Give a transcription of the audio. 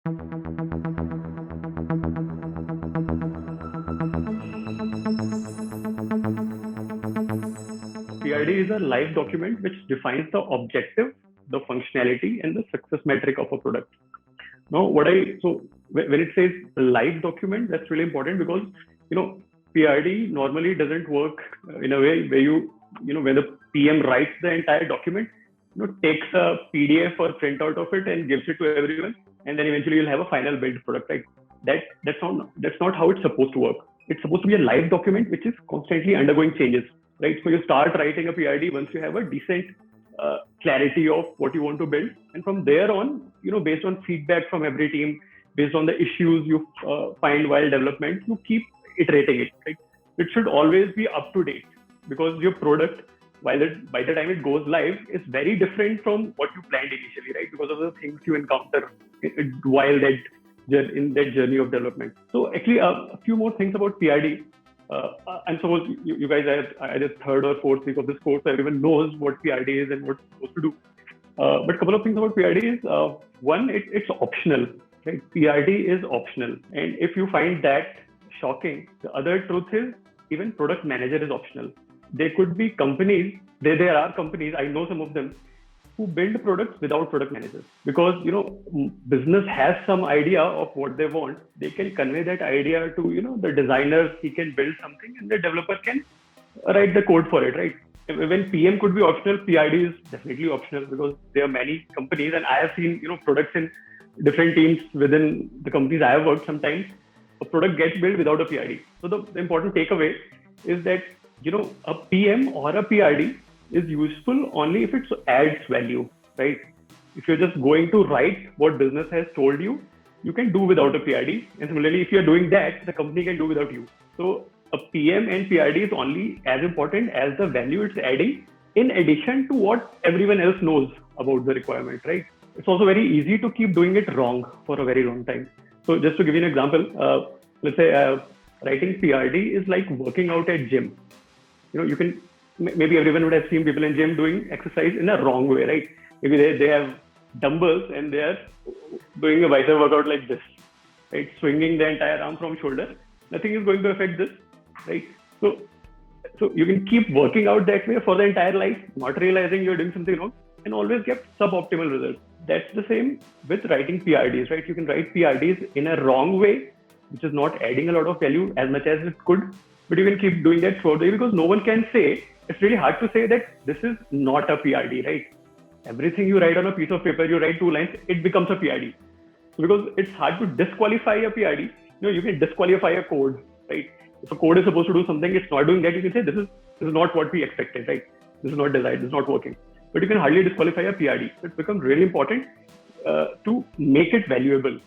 PRD is a live document which defines the objective, the functionality, and the success metric of a product. Now, when it says live document, that's really important because PRD normally doesn't work in a way where when the PM writes the entire document, takes a PDF or printout of it and gives it to everyone, and then eventually you'll have a final build product, right? That's not how it's supposed to work. It's supposed to be a live document which is constantly undergoing changes, right? So you start writing a PRD once you have a decent clarity of what you want to build, and from there on, based on feedback from every team, based on the issues you find while development, you keep iterating it, right? It should always be up to date because your product, by the time it goes live, is very different from what you planned initially, right? Because of the things you encounter while in that journey of development. So actually, a few more things about PRD. And suppose you guys are either third or fourth week of this course, so everyone knows what PRD is and what it's supposed to do. But a couple of things about PRD is, one, it's optional, right? PRD is optional. And if you find that shocking, the other truth is even product manager is optional. There could be companies, there are companies, I know some of them, who build products without product managers because business has some idea of what they want. They can convey that idea to the designer. He can build something and the developer can write the code for it, right? When PM could be optional, PRD is definitely optional because there are many companies, and I have seen products in different teams within the companies I have worked. Sometimes a product gets built without a PRD. So the important takeaway is that a PM or a PRD is useful only if it adds value, right? If you're just going to write what business has told you, you can do without a PRD. And similarly, if you're doing that, the company can do without you. So a PM and PRD is only as important as the value it's adding in addition to what everyone else knows about the requirement, right? It's also very easy to keep doing it wrong for a very long time. So just to give you an example, let's say writing PRD is like working out at gym. Maybe everyone would have seen people in gym doing exercise in a wrong way, right? Maybe they have dumbbells and they are doing a bicep workout like this, right? Swinging the entire arm from shoulder. Nothing is going to affect this, right? So you can keep working out that way for the entire life, not realizing you're doing something wrong, and always get suboptimal results. That's the same with writing PRDs, right? You can write PRDs in a wrong way, which is not adding a lot of value as much as it could, but you can keep doing that throughout the day because no one can say, it's really hard to say that this is not a PRD, right? Everything you write on a piece of paper, you write 2 lines, it becomes a PRD. Because it's hard to disqualify a PRD. You can disqualify a code, right? If a code is supposed to do something, it's not doing that, you can say, this is not what we expected, right? This is not desired, this is not working. But you can hardly disqualify a PRD. It becomes really important to make it valuable.